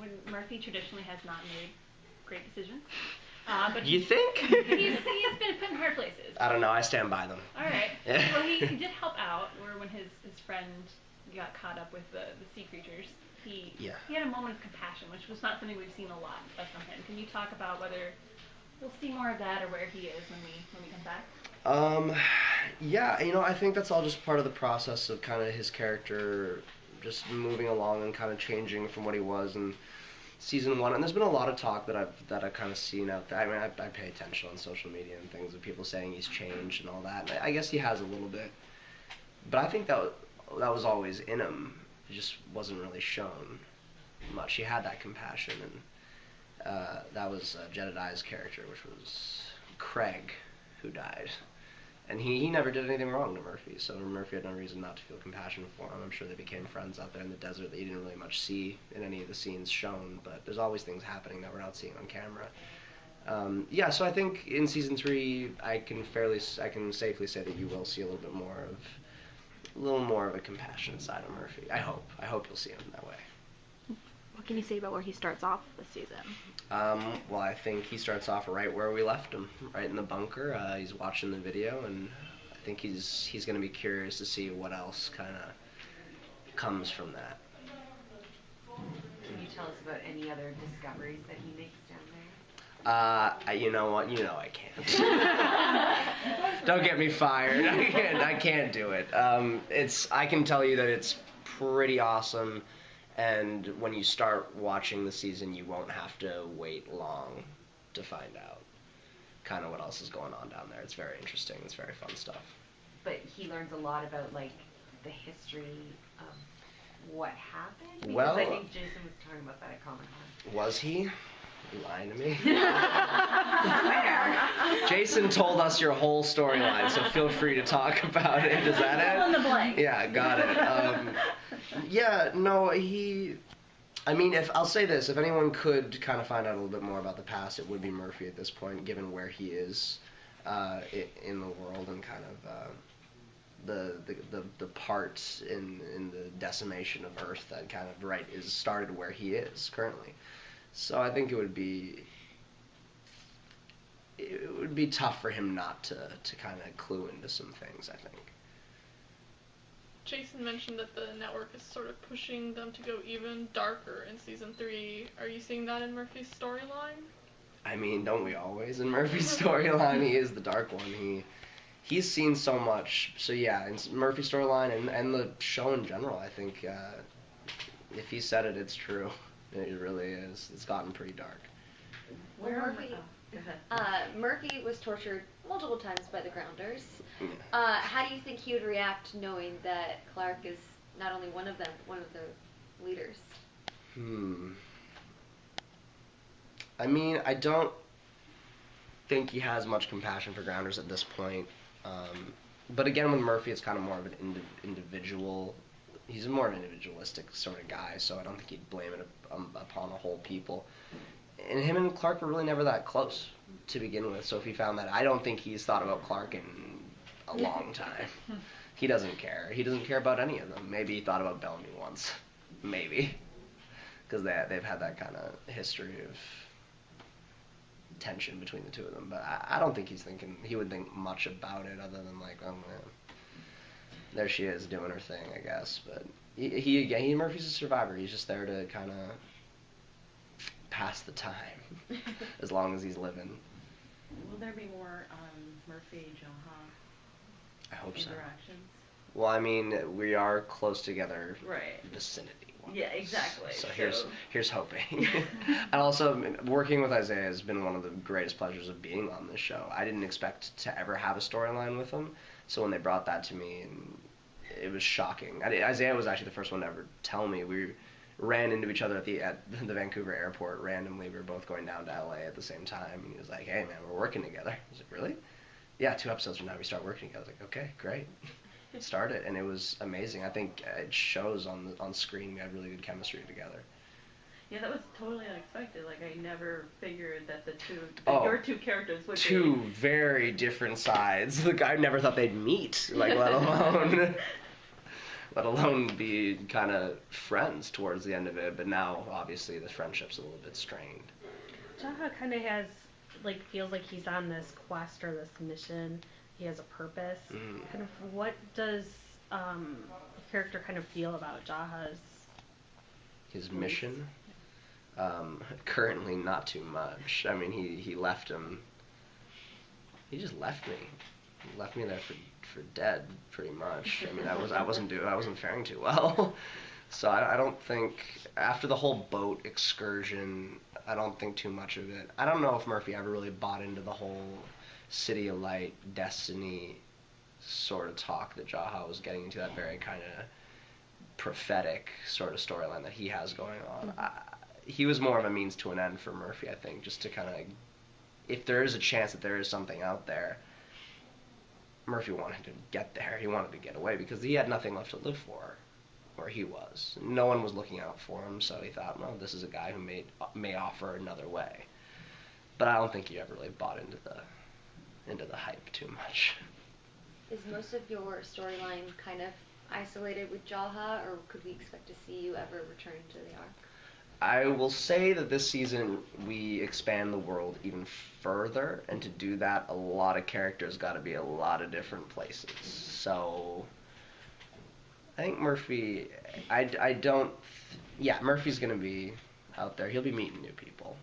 when Murphy traditionally has not made great decisions. But you think? He's been put in hard places. I don't know. I stand by them. All right. Well, he did help out, where when his friend got caught up with the sea creatures, he had a moment of compassion, which was not something we've seen a lot from him. Can you talk about whether we'll see more of that or where he is when we come back? Yeah, I think that's all just part of the process of kind of his character just moving along and kind of changing from what he was in season 1. And there's been a lot of talk that I've kind of seen out there. I mean, I pay attention on social media and things, of people saying he's changed and all that. And I guess he has a little bit, but I think that was always in him. It just wasn't really shown much. He had that compassion, and that was Jedediah's character, which was Craig, who died. And he never did anything wrong to Murphy, so Murphy had no reason not to feel compassion for him. I'm sure they became friends out there in the desert that you didn't really much see in any of the scenes shown, but there's always things happening that we're not seeing on camera. Yeah, so I think in season 3, I can safely say that you will see a little more of a compassionate side of Murphy. I hope you'll see him that way. What can you say about where he starts off this season? Well, I think he starts off right where we left him, right in the bunker. He's watching the video, and I think he's going to be curious to see what else kind of comes from that. Can you tell us about any other discoveries that he makes down there? You know what? I can't. Don't get me fired. I can't do it. I can tell you that it's pretty awesome. And when you start watching the season, you won't have to wait long to find out kind of what else is going on down there. It's very interesting. It's very fun stuff. But he learns a lot about, like, the history of what happened? Because well, I think Jason was talking about that at Comic-Con. Was he? You lying to me? Jason told us your whole storyline, so feel free to talk about it. Is that it? Fill in the blank. Yeah, got it. Yeah, no, I mean, I'll say this, if anyone could kind of find out a little bit more about the past, it would be Murphy at this point, given where he is in the world and kind of the part in the decimation of Earth that kind of is started where he is currently. So I think it would be tough for him not to kind of clue into some things, I think. Jason mentioned that the network is sort of pushing them to go even darker in season 3. Are you seeing that in Murphy's storyline? I mean, don't we always? In Murphy's storyline, he is the dark one. He's seen so much. So yeah, in Murphy's storyline and the show in general, I think if he said it, it's true. It really is. It's gotten pretty dark. Murphy was tortured multiple times by the Grounders. How do you think he would react knowing that Clark is not only one of them, but one of the leaders? I mean, I don't think he has much compassion for Grounders at this point. But again, with Murphy, it's kind of more of an individual. He's more of an individualistic sort of guy, so I don't think he'd blame it upon a whole people. And him and Clark were really never that close to begin with, so if he found that, I don't think he's thought about Clark in a long time. He doesn't care. He doesn't care about any of them. Maybe he thought about Bellamy once. Maybe. Because they've had that kind of history of tension between the two of them. But I don't think he would think much about it other than like, oh man, there she is doing her thing, I guess. But Murphy's a survivor. He's just there to kind of pass the time as long as he's living. Will there be more Murphy and Johan I hope so. interactions? Well, I mean, we are close together vicinity. Yeah, exactly. So here's hoping. And also, working with Isaiah has been one of the greatest pleasures of being on this show. I didn't expect to ever have a storyline with him, so when they brought that to me, it was shocking. Isaiah was actually the first one to ever tell me. We ran into each other at the Vancouver airport randomly. We were both going down to LA at the same time, and he was like, "Hey man, we're working together." I was like, "Really?" "Yeah, 2 episodes from now we start working together." I was like, "Okay, great." Start it, and it was amazing. I think it shows on screen we had really good chemistry together. Yeah, that was totally unexpected. Like, I never figured that your two characters would be very different sides. Like, I never thought they'd meet, like, let alone let alone be kind of friends towards the end of it. But now, obviously, the friendship's a little bit strained. Jaha kind of has, feels like he's on this quest or this mission. He has a purpose. Kind of, what does the character kind of feel about Jaha's? His mission? Currently, not too much. I mean, he left him. He just left me. He left me there for dead, pretty much. I mean, I wasn't faring too well. So I don't think, after the whole boat excursion, I don't think too much of it. I don't know if Murphy ever really bought into the whole City of Light, Destiny sort of talk that Jaha was getting into, that very kind of prophetic sort of storyline that he has going on. He was more of a means to an end for Murphy, I think, just to kind of, if there is a chance that there is something out there, Murphy wanted to get there. He wanted to get away because he had nothing left to live for where he was. No one was looking out for him, so he thought, well, this is a guy who may offer another way. But I don't think he ever really bought into the hype too much. Is most of your storyline kind of isolated with Jaha, or could we expect to see you ever return to the Ark? I will say that this season we expand the world even further, and to do that, a lot of characters got to be a lot of different places. So I think Murphy, Murphy's going to be out there. He'll be meeting new people.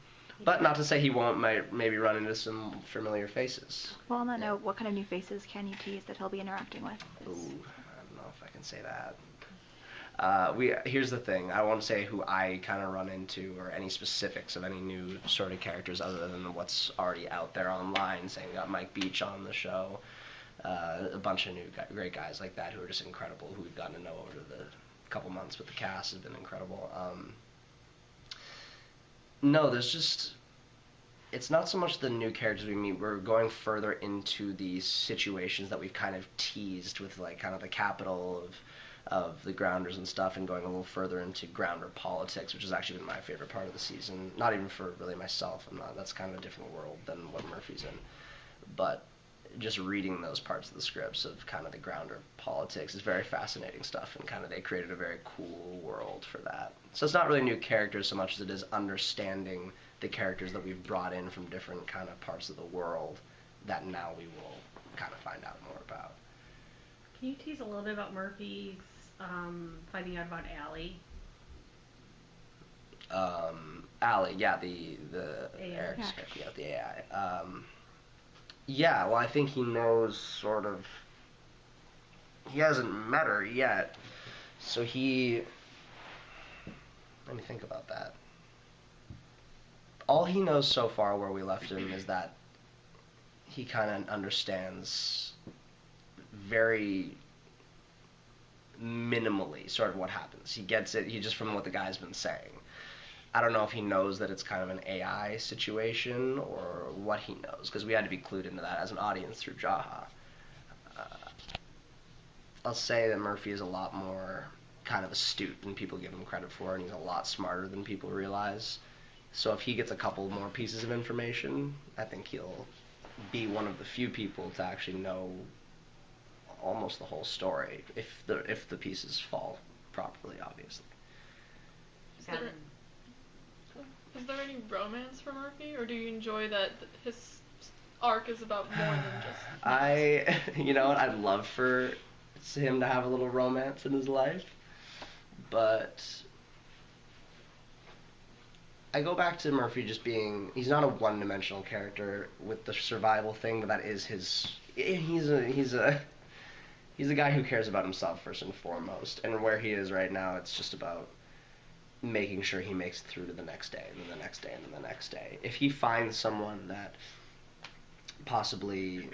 But not to say he won't maybe run into some familiar faces. Well, on that note, what kind of new faces can you tease that he'll be interacting with? Ooh, I don't know if I can say that. Here's the thing. I won't say who I kind of run into or any specifics of any new sort of characters other than what's already out there online, saying we got Mike Beach on the show, a bunch of new great guys like that who are just incredible, who we've gotten to know over the couple months with the cast has been incredible. No, there's just, it's not so much the new characters we meet. We're going further into the situations that we've kind of teased with, like, kind of the capital of the Grounders and stuff, and going a little further into Grounder politics, which has actually been my favorite part of the season. Not even for really myself. That's kind of a different world than what Murphy's in. But just reading those parts of the scripts of kind of the Grounder politics is very fascinating stuff, and kind of they created a very cool world for that. So it's not really new characters so much as it is understanding the characters that we've brought in from different kind of parts of the world that now we will kind of find out more about. Can you tease a little bit about Murphy's finding out about Allie? Allie, yeah, the Eric's character, yeah, the AI. Yeah, well, I think he knows sort of. He hasn't met her yet, so he. Let me think about that. All he knows so far where we left him is that he kind of understands very minimally sort of what happens. He gets it, just from what the guy's been saying. I don't know if he knows that it's kind of an AI situation or what he knows, because we had to be clued into that as an audience through Jaha. I'll say that Murphy is a lot more kind of astute than people give him credit for, and he's a lot smarter than people realize. So if he gets a couple more pieces of information, I think he'll be one of the few people to actually know almost the whole story, if the pieces fall properly, obviously. Is there any romance for Murphy, or do you enjoy that his arc is about more than just... You know what, I'd love for him to have a little romance in his life, but I go back to Murphy just being, he's not a one-dimensional character with the survival thing, but that is his, he's a guy who cares about himself first and foremost, and where he is right now, it's just about making sure he makes it through to the next day, and then the next day, and then the next day. If he finds someone that possibly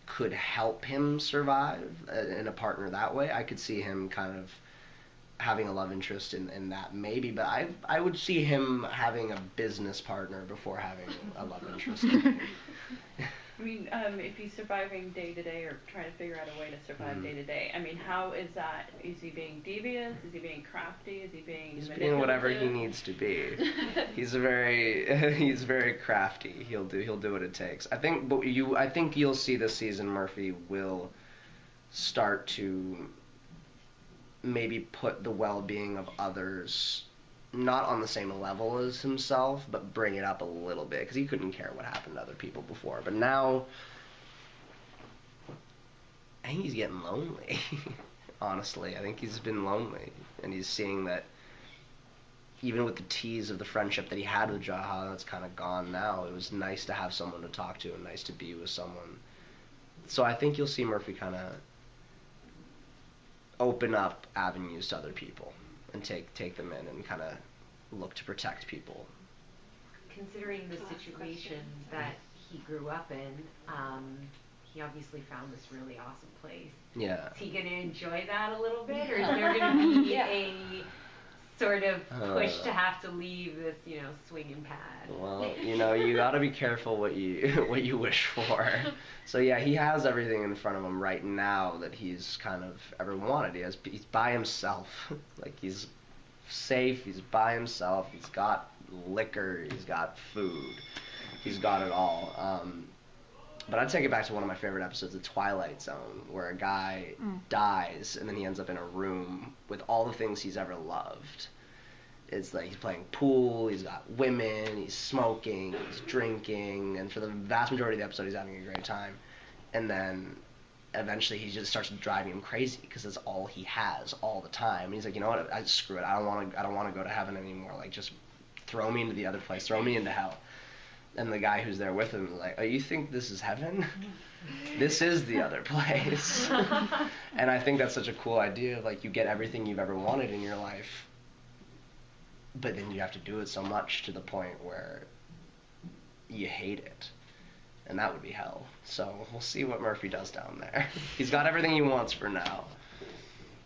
could help him survive in a partner that way, I could see him kind of having a love interest in that maybe, but I would see him having a business partner before having a love interest. I mean, if he's surviving day to day or trying to figure out a way to survive day to day, I mean, how is that? Is he being devious? Is he being crafty? Is he being He's being whatever he needs to be. He's very crafty. He'll do what it takes. I think you'll see this season Murphy will start to maybe put the well-being of others not on the same level as himself, but bring it up a little bit, because he couldn't care what happened to other people before. But now, I think he's getting lonely. Honestly, I think he's been lonely, and he's seeing that even with the tease of the friendship that he had with Jaha, that's kind of gone now. It was nice to have someone to talk to and nice to be with someone. So I think you'll see Murphy kind of open up avenues to other people and take them in and kind of look to protect people. Considering the situation that he grew up in, he obviously found this really awesome place. Yeah. Is he going to enjoy that a little bit, or is there going to be a sort of push to have to leave this, swinging pad? Well, you got to be careful what you wish for. So yeah, he has everything in front of him right now that he's kind of ever wanted. He's by himself. Like, he's safe, he's by himself, he's got liquor, he's got food, he's got it all. But I'd take it back to one of my favorite episodes of Twilight Zone, where a guy dies and then he ends up in a room with all the things he's ever loved. It's like he's playing pool, he's got women, he's smoking, he's drinking, and for the vast majority of the episode he's having a great time. And then eventually he just starts driving him crazy because that's all he has all the time. And he's like, you know what? Screw it. I don't want to go to heaven anymore. Like, just throw me into the other place. Throw me into hell. And the guy who's there with him is like, oh, you think this is heaven? This is the other place. And I think that's such a cool idea. Like, you get everything you've ever wanted in your life, but then you have to do it so much to the point where you hate it. And that would be hell. So we'll see what Murphy does down there. He's got everything he wants for now.